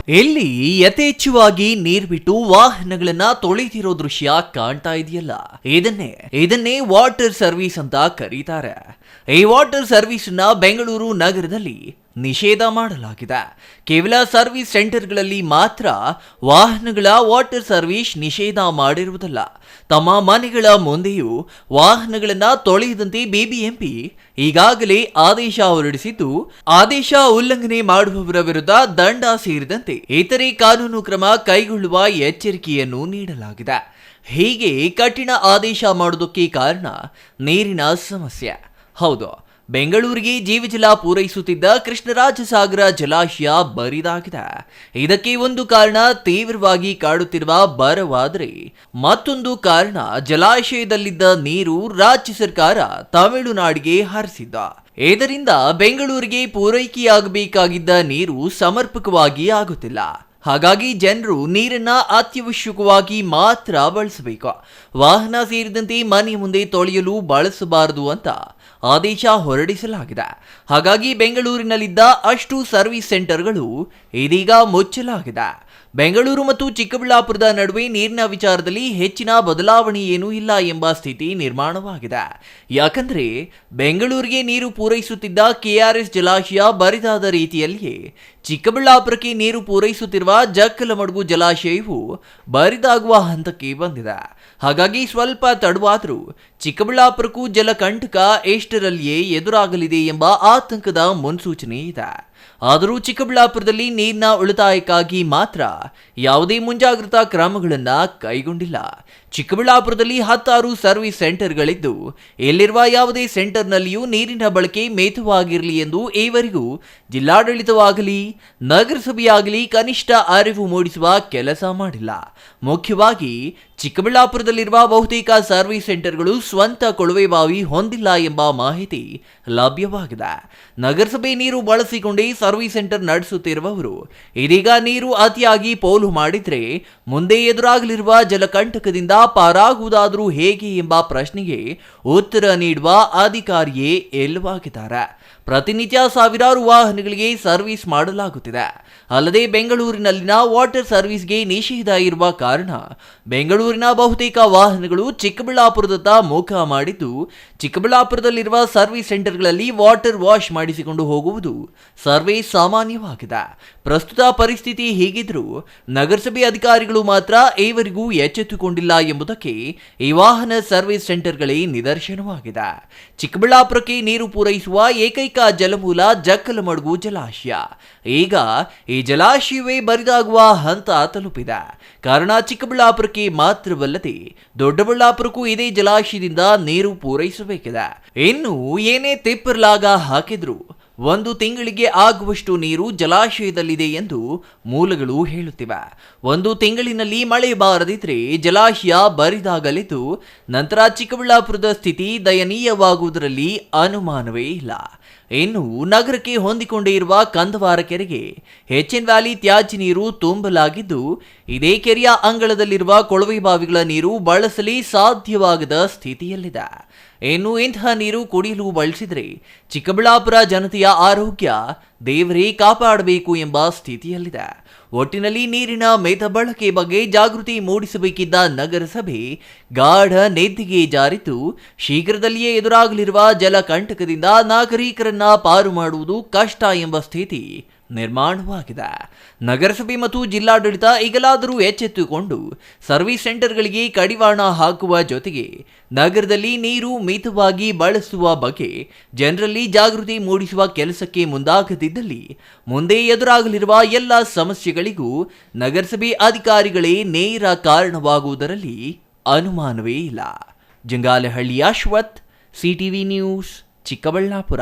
ಇಲ್ಲಿ ಯಥೇಚ್ಛವಾಗಿ ನೀರ್ ಬಿಟ್ಟು ವಾಹನಗಳನ್ನ ತೊಳಿತಿರೋ ದೃಶ್ಯ ಕಾಣ್ತಾ ಇದೆಯಲ್ಲ, ಇದನ್ನೇ ವಾಟರ್ ಸರ್ವಿಸ್ ಅಂತ ಕರೀತಾರೆ. ಈ ವಾಟರ್ ಸರ್ವಿಸ್ ನ ಬೆಂಗಳೂರು ನಗರದಲ್ಲಿ ನಿಷೇಧ ಮಾಡಲಾಗಿದೆ. ಕೇವಲ ಸರ್ವಿಸ್ ಸೆಂಟರ್ಗಳಲ್ಲಿ ಮಾತ್ರ ವಾಹನಗಳ ವಾಟರ್ ಸರ್ವಿಸ್ ನಿಷೇಧ ಮಾಡಿರುವುದಲ್ಲ, ತಮ್ಮ ಮನೆಗಳ ಮುಂದೆಯೂ ವಾಹನಗಳನ್ನ ತೊಳೆಯದಂತೆ ಬಿಬಿಎಂಪಿ ಈಗಾಗಲೇ ಆದೇಶ ಹೊರಡಿಸಿದ್ದು, ಆದೇಶ ಉಲ್ಲಂಘನೆ ಮಾಡುವವರ ವಿರುದ್ಧ ದಂಡ ಸೇರಿದಂತೆ ಇತರೆ ಕಾನೂನು ಕ್ರಮ ಕೈಗೊಳ್ಳುವ ಎಚ್ಚರಿಕೆಯನ್ನು ನೀಡಲಾಗಿದೆ. ಹೀಗೆ ಕಠಿಣ ಆದೇಶ ಮಾಡೋದಕ್ಕೆ ಕಾರಣ ನೀರಿನ ಸಮಸ್ಯೆ. ಹೌದು, ಬೆಂಗಳೂರಿಗೆ ಜೀವಜಲ ಪೂರೈಸುತ್ತಿದ್ದ ಕೃಷ್ಣರಾಜಸಾಗರ ಜಲಾಶಯ ಬರಿದಾಗಿದೆ. ಇದಕ್ಕೆ ಒಂದು ಕಾರಣ ತೀವ್ರವಾಗಿ ಕಾಡುತ್ತಿರುವ ಬರವಾದರೆ, ಮತ್ತೊಂದು ಕಾರಣ ಜಲಾಶಯದಲ್ಲಿದ್ದ ನೀರು ರಾಜ್ಯ ಸರ್ಕಾರ ತಮಿಳುನಾಡಿಗೆ ಹರಿಸಿದ್ದ. ಇದರಿಂದ ಬೆಂಗಳೂರಿಗೆ ಪೂರೈಕೆಯಾಗಬೇಕಾಗಿದ್ದ ನೀರು ಸಮರ್ಪಕವಾಗಿ ಆಗುತ್ತಿಲ್ಲ. ಹಾಗಾಗಿ ಜನರು ನೀರನ್ನ ಅತ್ಯವಶ್ಯಕವಾಗಿ ಮಾತ್ರ ಬಳಸಬೇಕು, ವಾಹನ ಸೇರಿದಂತೆ ಮನೆ ಮುಂದೆ ತೊಳೆಯಲು ಬಳಸಬಾರದು ಅಂತ ಆದೇಶ ಹೊರಡಿಸಲಾಗಿದೆ. ಹಾಗಾಗಿ ಬೆಂಗಳೂರಿನಲ್ಲಿದ್ದ ಅಷ್ಟು ಸರ್ವಿಸ್ ಸೆಂಟರ್ಗಳು ಇದೀಗ ಮುಚ್ಚಲಾಗಿದೆ. ಬೆಂಗಳೂರು ಮತ್ತು ಚಿಕ್ಕಬಳ್ಳಾಪುರದ ನಡುವೆ ನೀರಿನ ವಿಚಾರದಲ್ಲಿ ಹೆಚ್ಚಿನ ಬದಲಾವಣೆ ಏನೂ ಇಲ್ಲ ಎಂಬ ಸ್ಥಿತಿ ನಿರ್ಮಾಣವಾಗಿದೆ. ಯಾಕಂದ್ರೆ ಬೆಂಗಳೂರಿಗೆ ನೀರು ಪೂರೈಸುತ್ತಿದ್ದ ಕೆಆರ್ಎಸ್ ಜಲಾಶಯ ಬರಿದಾದ ರೀತಿಯಲ್ಲಿಯೇ ಚಿಕ್ಕಬಳ್ಳಾಪುರಕ್ಕೆ ನೀರು ಪೂರೈಸುತ್ತಿರುವ ಜಕ್ಕಲಮಡುಗು ಜಲಾಶಯವು ಬರಿದಾಗುವ ಹಂತಕ್ಕೆ ಬಂದಿದೆ. ಹಾಗಾಗಿ ಸ್ವಲ್ಪ ತಡವಾದರೂ ಚಿಕ್ಕಬಳ್ಳಾಪುರಕ್ಕೂ ಜಲಕಂಟಕ ಎಷ್ಟರಲ್ಲಿಯೇ ಎದುರಾಗಲಿದೆ ಎಂಬ ಆತಂಕದ ಮುನ್ಸೂಚನೆ ಇದೆ. ಆದರೂ ಚಿಕ್ಕಬಳ್ಳಾಪುರದಲ್ಲಿ ನೀರಿನ ಉಳಿತಾಯಕ್ಕಾಗಿ ಮಾತ್ರ ಯಾವುದೇ ಮುಂಜಾಗ್ರತಾ ಕ್ರಮಗಳನ್ನು ಕೈಗೊಂಡಿಲ್ಲ. ಚಿಕ್ಕಬಳ್ಳಾಪುರದಲ್ಲಿ 16 ಸರ್ವಿಸ್ ಸೆಂಟರ್ಗಳಿದ್ದು, ಇಲ್ಲಿರುವ ಯಾವುದೇ ಸೆಂಟರ್ನಲ್ಲಿಯೂ ನೀರಿನ ಬಳಕೆ ಮಿತವಾಗಿರಲಿ ಎಂದು ಈವರೆಗೂ ಜಿಲ್ಲಾಡಳಿತವಾಗಲಿ ನಗರಸಭೆಯಾಗಲಿ ಕನಿಷ್ಠ ಅರಿವು ಮೂಡಿಸುವ ಕೆಲಸ ಮಾಡಿಲ್ಲ. ಮುಖ್ಯವಾಗಿ ಚಿಕ್ಕಬಳ್ಳಾಪುರದಲ್ಲಿರುವ ಬಹುತೇಕ ಸರ್ವಿಸ್ ಸೆಂಟರ್ಗಳು ಸ್ವಂತ ಕೊಳವೆ ಬಾವಿ ಹೊಂದಿಲ್ಲ ಎಂಬ ಮಾಹಿತಿ ಲಭ್ಯವಾಗಿದೆ. ನಗರಸಭೆ ನೀರು ಬಳಸಿಕೊಂಡೇ ಸರ್ವಿಸ್ ಸೆಂಟರ್ ನಡೆಸುತ್ತಿರುವವರು ಇದೀಗ ನೀರು ಅತಿಯಾಗಿ ಪೋಲು ಮಾಡಿದ್ರೆ ಮುಂದೆ ಎದುರಾಗಲಿರುವ ಜಲಕಂಟಕದಿಂದ ಪಾರಾಗುವುದಾದರೂ ಹೇಗೆ ಎಂಬ ಪ್ರಶ್ನೆಗೆ ಉತ್ತರ ನೀಡುವ ಅಧಿಕಾರಿಯೇ ಇಲ್ಲವಾಗಿದ್ದಾರೆ. ಪ್ರತಿನಿತ್ಯ ಸಾವಿರಾರು ವಾಹನಗಳಿಗೆ ಸರ್ವಿಸ್ ಮಾಡಲಾಗುತ್ತಿದೆ. ಅಲ್ಲದೆ ಬೆಂಗಳೂರಿನಲ್ಲಿನ ವಾಟರ್ ಸರ್ವಿಸ್ಗೆ ನಿಷೇಧ ಇರುವ ಕಾರಣ ಬೆಂಗಳೂರಿನ ಬಹುತೇಕ ವಾಹನಗಳು ಚಿಕ್ಕಬಳ್ಳಾಪುರದತ್ತ ಮುಖ ಮಾಡಿದ್ದು, ಚಿಕ್ಕಬಳ್ಳಾಪುರದಲ್ಲಿರುವ ಸರ್ವಿಸ್ ಸೆಂಟರ್ಗಳಲ್ಲಿ ವಾಟರ್ ವಾಶ್ ಮಾಡಿಸಿಕೊಂಡು ಹೋಗುವುದು ಸರ್ವೇ ಸಾಮಾನ್ಯವಾಗಿದೆ. ಪ್ರಸ್ತುತ ಪರಿಸ್ಥಿತಿ ಹೀಗಿದ್ರೂ ನಗರಸಭೆ ಅಧಿಕಾರಿಗಳು ಮಾತ್ರ ಈವರೆಗೂ ಎಚ್ಚೆತ್ತುಕೊಂಡಿಲ್ಲ ಎಂಬುದಕ್ಕೆ ಈ ವಾಹನ ಸರ್ವಿಸ್ ಸೆಂಟರ್ಗಳೇ ನಿದರ್ಶನವಾಗಿದೆ. ಚಿಕ್ಕಬಳ್ಳಾಪುರಕ್ಕೆ ನೀರು ಪೂರೈಸುವ ಏಕೈಕ ಜಲಮೂಲ ಜಕ್ಕಲಮಡುಗು ಜಲಾಶಯ. ಈಗ ಈ ಜಲಾಶಯವೇ ಬರಿದಾಗುವ ಹಂತ ತಲುಪಿದೆ. ಕಾರಣ ಚಿಕ್ಕಬಳ್ಳಾಪುರಕ್ಕೆ ಮಾತ್ರವಲ್ಲದೆ ದೊಡ್ಡಬಳ್ಳಾಪುರಕ್ಕೂ ಇದೇ ಜಲಾಶಯದಿಂದ ನೀರು ಪೂರೈಸಬೇಕಿದೆ. ಇನ್ನು ಏನೇ ತಿಪ್ಪರ್ಲಾಗ ಹಾಕಿದ್ರು 1 ತಿಂಗಳಿಗೆ ಆಗುವಷ್ಟು ನೀರು ಜಲಾಶಯದಲ್ಲಿದೆ ಎಂದು ಮೂಲಗಳು ಹೇಳುತ್ತಿವೆ. 1 ತಿಂಗಳಿನಲ್ಲಿ ಮಳೆ ಬಾರದಿದ್ರೆ ಜಲಾಶಯ ಬರಿದಾಗಲಿದ್ದು, ನಂತರ ಚಿಕ್ಕಬಳ್ಳಾಪುರದ ಸ್ಥಿತಿ ದಯನೀಯವಾಗುವುದರಲ್ಲಿ ಅನುಮಾನವೇ ಇಲ್ಲ. ಇನ್ನು ನಗರಕ್ಕೆ ಹೊಂದಿಕೊಂಡೇ ಇರುವ ಕಂದವಾರ ಕೆರೆಗೆ ಎಚ್ಎನ್ ವ್ಯಾಲಿ ತ್ಯಾಜ್ಯ ನೀರು ತುಂಬಲಾಗಿದ್ದು, ಇದೇ ಕೆರೆಯ ಅಂಗಳದಲ್ಲಿರುವ ಕೊಳವೆ ಬಾವಿಗಳ ನೀರು ಬಳಸಲಿ ಸಾಧ್ಯವಾಗದ ಸ್ಥಿತಿಯಲ್ಲಿದೆ. ಇನ್ನು ಇಂತಹ ನೀರು ಕುಡಿಯಲು ಬಳಸಿದರೆ ಚಿಕ್ಕಬಳ್ಳಾಪುರ ಜನತೆಯ ಆರೋಗ್ಯ ದೇವರೇ ಕಾಪಾಡಬೇಕು ಎಂಬ ಸ್ಥಿತಿಯಲ್ಲಿದೆ. ಒಟ್ಟಿನಲ್ಲಿ ನೀರಿನ ಮಿತ ಬಳಕೆ ಬಗ್ಗೆ ಜಾಗೃತಿ ಮೂಡಿಸಬೇಕಿದ್ದ ನಗರಸಭೆ ಗಾಢ ನಿದ್ದೆಗೆ ಜಾರಿದ್ದು, ಶೀಘ್ರದಲ್ಲಿಯೇ ಎದುರಾಗಲಿರುವ ಜಲಕಂಟಕದಿಂದ ನಾಗರಿಕರನ್ನ ಪಾರು ಮಾಡುವುದು ಕಷ್ಟ ಎಂಬ ಸ್ಥಿತಿ ನಿರ್ಮಾಣವಾಗಿದೆ. ನಗರಸಭೆ ಮತ್ತು ಜಿಲ್ಲಾಡಳಿತ ಈಗಲಾದರೂ ಎಚ್ಚೆತ್ತುಕೊಂಡು ಸರ್ವಿಸ್ ಸೆಂಟರ್ಗಳಿಗೆ ಕಡಿವಾಣ ಹಾಕುವ ಜೊತೆಗೆ ನಗರದಲ್ಲಿ ನೀರು ಮಿತವಾಗಿ ಬಳಸುವ ಬಗ್ಗೆ ಜನರಲ್ಲಿ ಜಾಗೃತಿ ಮೂಡಿಸುವ ಕೆಲಸಕ್ಕೆ ಮುಂದಾಗದಿದ್ದಲ್ಲಿ ಮುಂದೆ ಎದುರಾಗಲಿರುವ ಎಲ್ಲ ಸಮಸ್ಯೆಗಳಿಗೂ ನಗರಸಭೆ ಅಧಿಕಾರಿಗಳೇ ನೇರ ಕಾರಣವಾಗುವುದರಲ್ಲಿ ಅನುಮಾನವೇ ಇಲ್ಲ. Jangalahalli Ashwath, CTV news, Chikkaballapur.